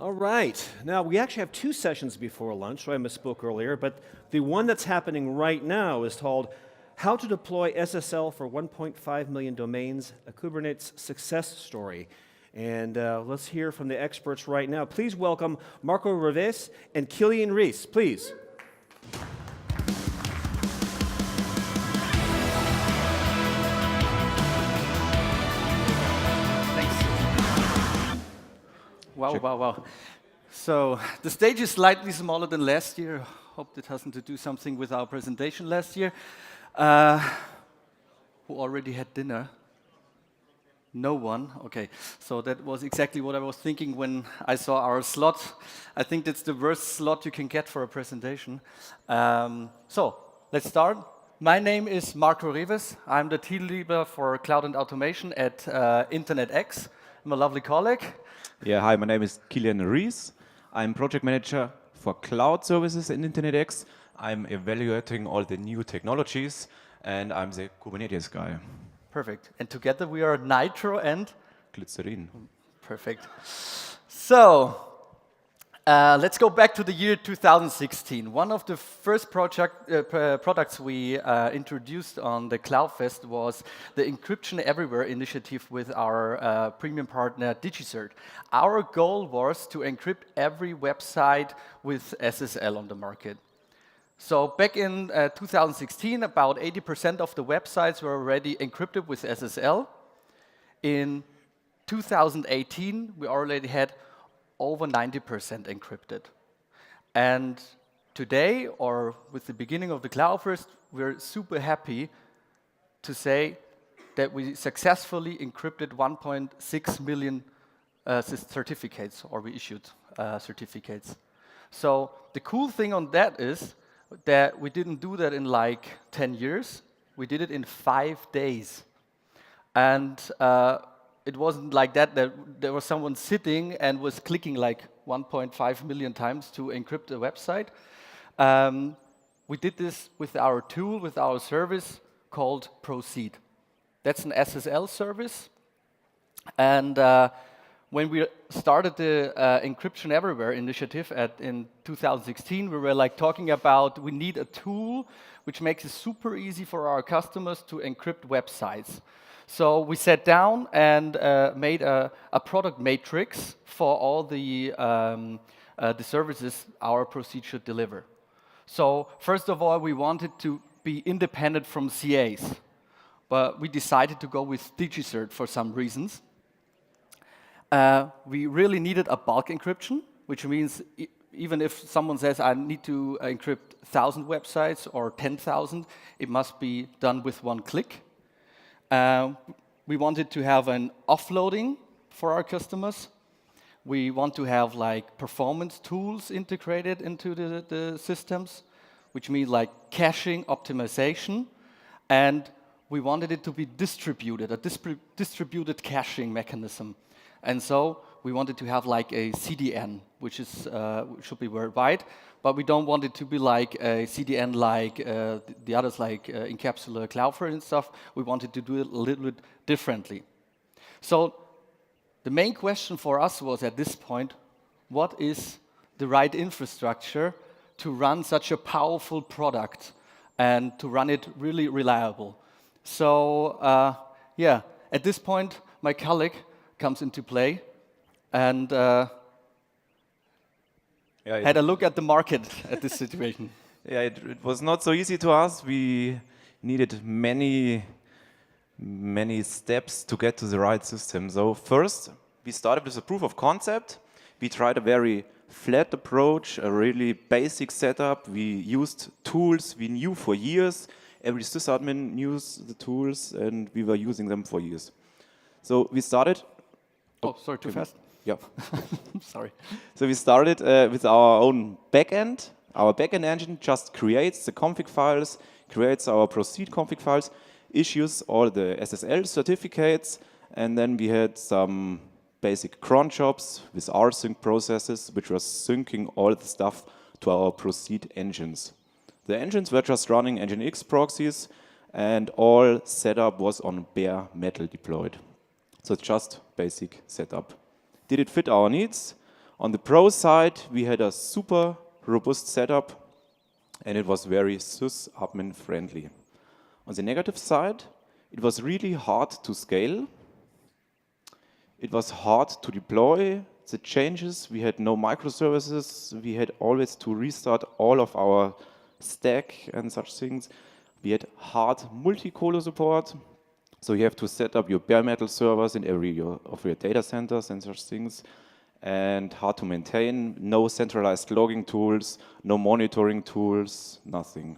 All right. Now, we actually have two sessions before lunch, so I misspoke earlier, but the one that's happening right now is called How to Deploy SSL for 1.5 Million Domains, a Kubernetes Success Story. And let's hear from the experts right now. Please welcome Marco Revesz and Kilian Ries, please. Wow. So the stage is slightly smaller than last year. Hope it hasn't to do something with our presentation last year. Who already had dinner? No one? Okay, so that was exactly what I was thinking when I saw our slot. I think that's the worst slot you can get for a presentation. So let's start. My name is Marco Revesz. I'm the team leader for cloud and automation at InterNetX. I'm a lovely colleague. Yeah, hi, my name is Kilian Ries. I'm project manager for cloud services in InterNetX. I'm evaluating all the new technologies, and I'm the Kubernetes guy. Perfect. And together we are Nitro and Glycerin. Perfect. So let's go back to the year 2016. One of the first products we introduced on the CloudFest was the Encryption Everywhere initiative with our premium partner DigiCert. Our goal was to encrypt every website with SSL on the market. So back in 2016, about 80% of the websites were already encrypted with SSL. In 2018, we already had over 90% encrypted. And today, or with the beginning of the CloudFest, we're super happy to say that we successfully encrypted 1.6 million certificates, or we issued certificates. So the cool thing on that is that we didn't do that in like 10 years. We did it in 5 days. And it wasn't like that there was someone sitting and was clicking like 1.5 million times to encrypt a website. We did this with our tool, with our service called Proceed. That's an SSL service. And when we started the Encryption Everywhere initiative in 2016, we were like talking about we need a tool which makes it super easy for our customers to encrypt websites. So we sat down and made a product matrix for all the services our Proceed should deliver. So first of all, we wanted to be independent from CAs, but we decided to go with DigiCert for some reasons. We really needed a bulk encryption, which means even if someone says, I need to encrypt 1,000 websites or 10,000, it must be done with one click. We wanted to have an offloading for our customers. We want to have like performance tools integrated into the systems, which means like caching, optimization, and we wanted it to be distributed, a distributed caching mechanism. And so we wanted to have like a CDN, which is should be worldwide, but we don't want it to be like a CDN like the others, like Encapsula, Cloudflare and stuff. We wanted to do it a little bit differently. So the main question for us was at this point, what is the right infrastructure to run such a powerful product and to run it really reliable? So yeah, at this point, my colleague comes into play and had a look at the market at this situation. Yeah, it was not so easy to us. We needed many steps to get to the right system. So first, we started with a proof of concept. We tried a very flat approach, a really basic setup. We used tools we knew for years. Every sysadmin knew the tools, and we were using them for years. So we started. Oh, sorry, too fast? Yeah. Sorry. So we started with our own backend. Our backend engine just creates the config files, creates our Proceed config files, issues all the SSL certificates, and then we had some basic cron jobs with rsync processes, which was syncing all the stuff to our Proceed engines. The engines were just running NGINX proxies, and all setup was on bare metal deployed. So it's just basic setup. Did it fit our needs? On the pro side, we had a super robust setup, and it was very sysadmin friendly. On the negative side, it was really hard to scale. It was hard to deploy the changes. We had no microservices. We had always to restart all of our stack and such things. We had hard multi-colo support. So you have to set up your bare metal servers in every of your data centers and such things. And hard to maintain. No centralized logging tools, no monitoring tools, nothing.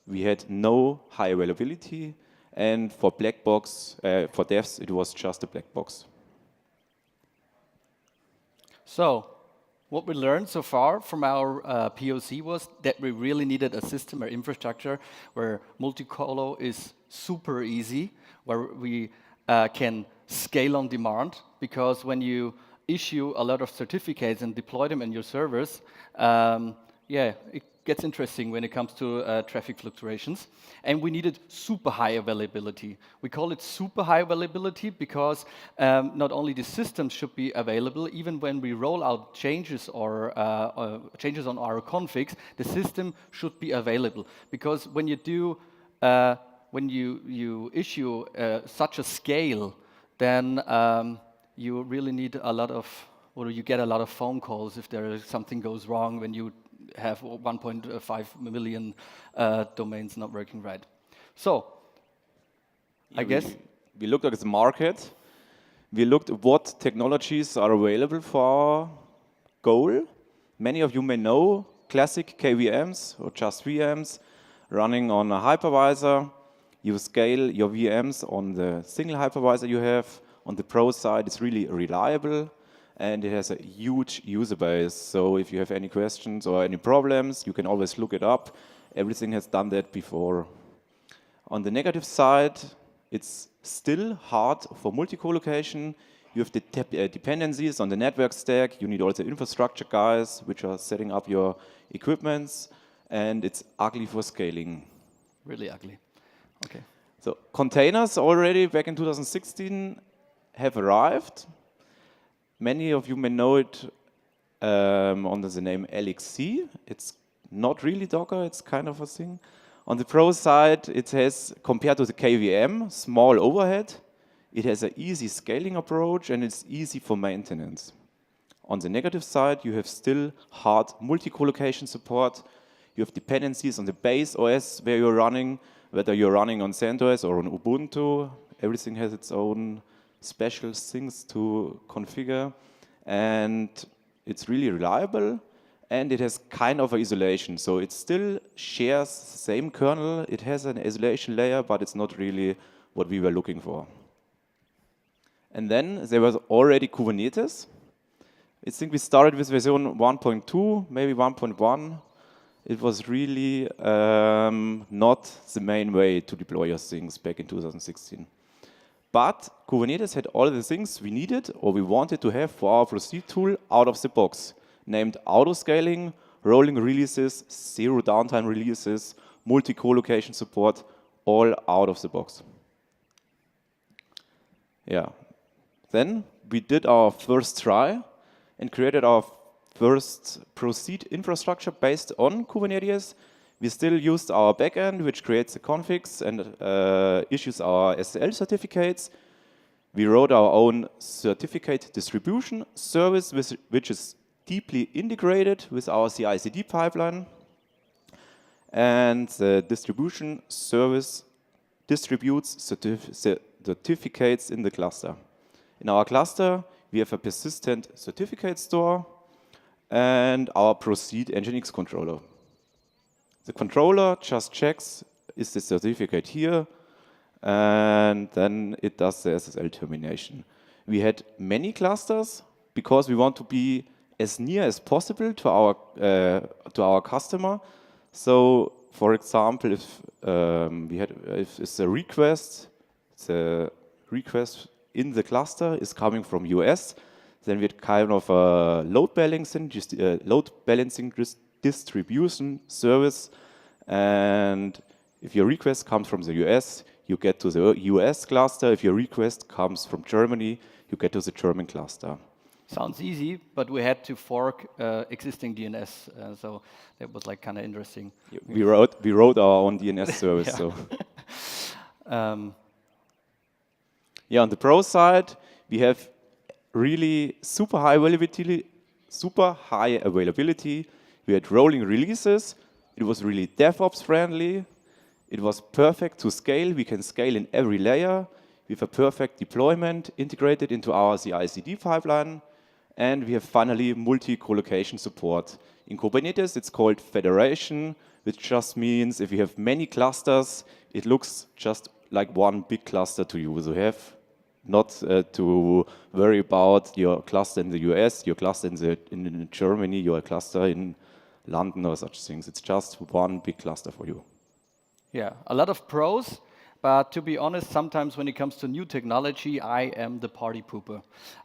We had no high availability. And for black box, for devs, it was just a black box. So, what we learned so far from our POC was that we really needed a system or infrastructure where multi-colo is super easy, where we can scale on demand, because when you issue a lot of certificates and deploy them in your servers, it gets interesting when it comes to traffic fluctuations. And we needed super high availability. We call it super high availability because not only the systems should be available, even when we roll out changes or changes on our configs, the system should be available. Because when you do, when you issue such a scale, then you really need a lot of, or you get a lot of phone calls if something goes wrong when you have 1.5 million domains not working right. So, I guess we looked at the market. We looked at what technologies are available for our goal. Many of you may know classic KVMs or just VMs running on a hypervisor. You scale your VMs on the single hypervisor you have. On the pro side, it's really reliable. And it has a huge user base. So if you have any questions or any problems, you can always look it up. Everything has done that before. On the negative side, it's still hard for multi-colocation. You have the dependencies on the network stack. You need also infrastructure guys, which are setting up your equipments. And it's ugly for scaling. Really ugly. Okay. So containers already back in 2016 have arrived. Many of you may know it under the name LXC. It's not really Docker, it's kind of a thing. On the pro side, it has, compared to the KVM, small overhead. It has an easy scaling approach and it's easy for maintenance. On the negative side, you have still hard multi-colocation support. You have dependencies on the base OS where you're running, whether you're running on CentOS or on Ubuntu. Everything has its own special things to configure, and it's really reliable, and it has kind of an isolation. So it still shares the same kernel. It has an isolation layer, but it's not really what we were looking for. And then there was already Kubernetes. I think we started with version 1.2, maybe 1.1. It was really not the main way to deploy your things back in 2016. But Kubernetes had all the things we needed or we wanted to have for our proceed tool out of the box, named auto-scaling, rolling releases, zero downtime releases, multi-colocation support, all out of the box. Yeah. Then we did our first try and created our first proceed infrastructure based on Kubernetes. We still used our backend, which creates the configs and issues our SSL certificates. We wrote our own certificate distribution service, which is deeply integrated with our CI/CD pipeline. And the distribution service distributes certificates in the cluster. In our cluster, we have a persistent certificate store and our proceed Nginx controller. The controller just checks, is the certificate here, and then it does the SSL termination. We had many clusters because we want to be as near as possible to our customer. So, for example, if it's a request, the request in the cluster is coming from US, then we had kind of a load balancing distribution service, and if your request comes from the US, you get to the US cluster. If your request comes from Germany, you get to the German cluster. Sounds easy, but we had to fork existing DNS, so that was like kind of interesting. We wrote our own DNS service. So yeah, on the pro side, we have really super high availability. We had rolling releases. It was really DevOps friendly. It was perfect to scale. We can scale in every layer. We have a perfect deployment integrated into our CI/CD pipeline. And we have finally multi-colocation support. In Kubernetes, it's called federation, which just means if you have many clusters, it looks just like one big cluster to you. So you have not to worry about your cluster in the US, your cluster in Germany, your cluster in London or such things. It's just one big cluster for you. Yeah, a lot of pros, but to be honest, sometimes when it comes to new technology, I am the party pooper.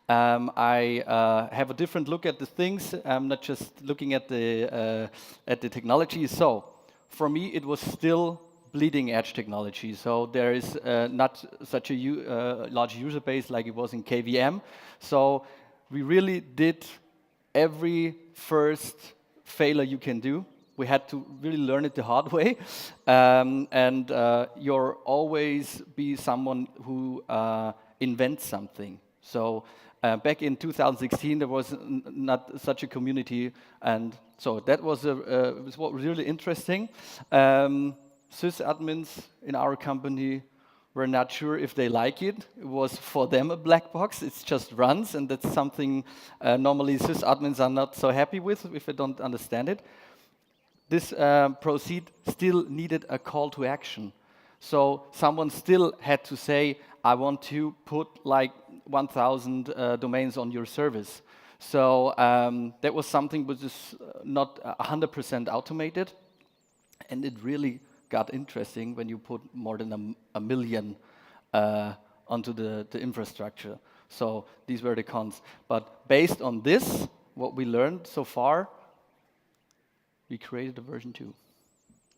I have a different look at the things. I'm not just looking at the technology. So for me, it was still bleeding edge technology. So there is not such a large user base like it was in KVM. So we really did every first failure you can do. We had to really learn it the hard way. And you'll always be someone who invents something. So back in 2016, there was not such a community. And so that was really interesting. Sysadmins in our company were not sure if they like it. It was for them a black box. It just runs, and that's something normally sysadmins are not so happy with if they don't understand it. This proceed still needed a call to action. So someone still had to say, I want to put like 1,000 domains on your service. So that was something which is not 100% automated, and it really got interesting when you put more than a million onto the infrastructure. So these were the cons. But based on this, what we learned so far, we created a version 2.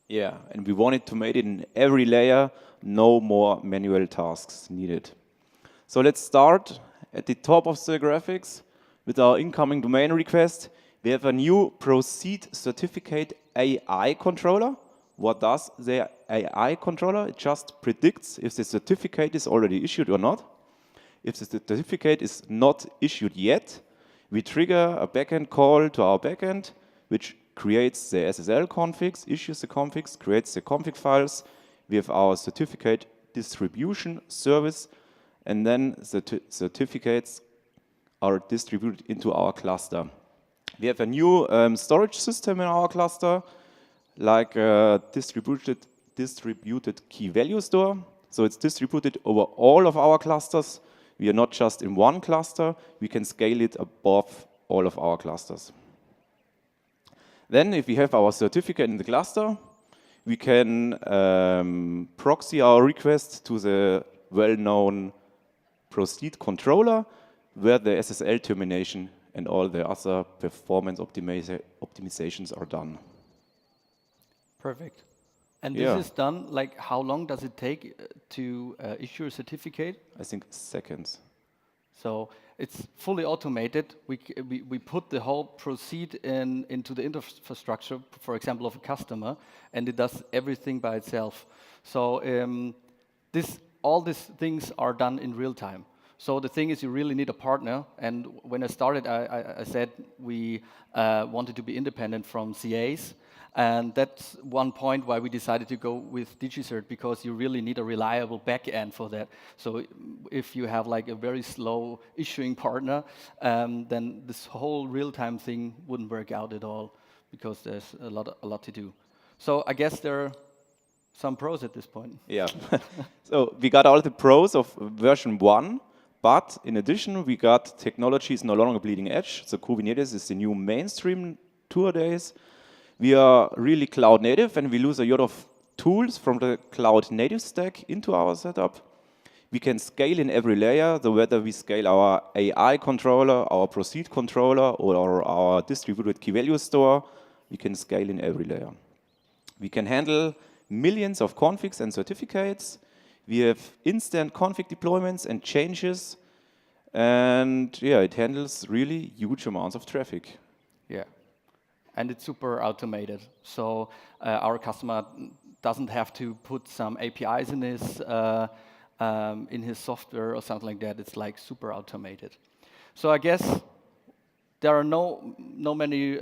Yeah, and we wanted to make it in every layer, no more manual tasks needed. So let's start at the top of the graphics with our incoming domain request. We have a new Proceed Certificate AI controller. What does the AI controller? It just predicts if the certificate is already issued or not. If the certificate is not issued yet, we trigger a backend call to our backend, which creates the SSL configs, issues the configs, creates the config files. We have our certificate distribution service, and then the certificates are distributed into our cluster. We have a new storage system in our cluster, like a distributed key value store. So it's distributed over all of our clusters. We are not just in one cluster. We can scale it above all of our clusters. Then if we have our certificate in the cluster, we can proxy our request to the well-known Proceed controller, where the SSL termination and all the other performance optimizations are done. Perfect. And this is done, like how long does it take to issue a certificate? I think seconds. So it's fully automated. We put the whole proceed into the infrastructure, for example, of a customer, and it does everything by itself. So all these things are done in real time. So the thing is, you really need a partner. And when I started, I said we wanted to be independent from CAs. And that's one point why we decided to go with DigiCert, because you really need a reliable back end for that. So if you have like a very slow issuing partner, then this whole real-time thing wouldn't work out at all, because there's a lot to do. So I guess there are some pros at this point. Yeah. So we got all the pros of version 1, but in addition, we got technologies no longer bleeding edge. So Kubernetes is the new mainstream nowadays. We are really cloud native, and we lose a lot of tools from the cloud native stack into our setup. We can scale in every layer, so whether we scale our AI controller, our Proceed controller, or our distributed key value store, we can scale in every layer. We can handle millions of configs and certificates. We have instant config deployments and changes. and yeah, it handles really huge amounts of traffic. Yeah, and it's super automated. So our customer doesn't have to put some APIs in his software or something like that. It's like super automated. So I guess there are no many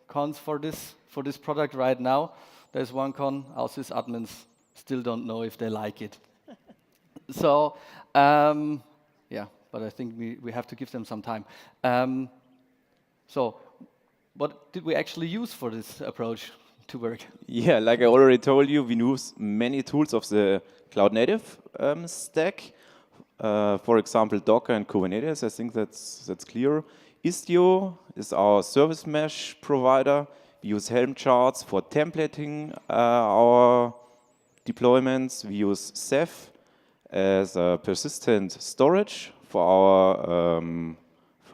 cons for this product right now. There's one con: our sysadmins still don't know if they like it. So yeah, but I think we have to give them some time. So what did we actually use for this approach to work? Yeah, like I already told you, we use many tools of the cloud native stack. For example, Docker and Kubernetes. I think that's clear. Istio is our service mesh provider. We use Helm charts for templating our deployments. We use Ceph as a persistent storage for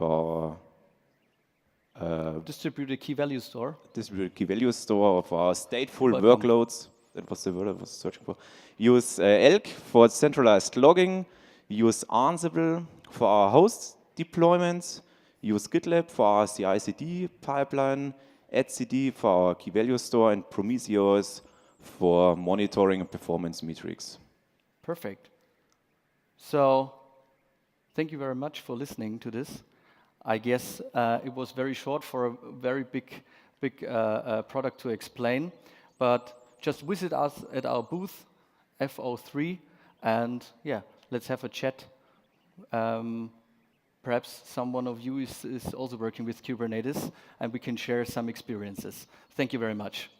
our Distributed key value store. distributed key value store of our stateful Welcome. workloads. That was the word I was searching for. Use Elk for centralized logging. We use Ansible for our host deployments. Use GitLab for our CI/CD pipeline. etcd for our key value store, and Prometheus for monitoring and performance metrics. Perfect. So thank you very much for listening to this. I guess it was very short for a very big product to explain, but just visit us at our booth, FO3, and yeah, let's have a chat. Perhaps someone of you is also working with Kubernetes, and we can share some experiences. Thank you very much.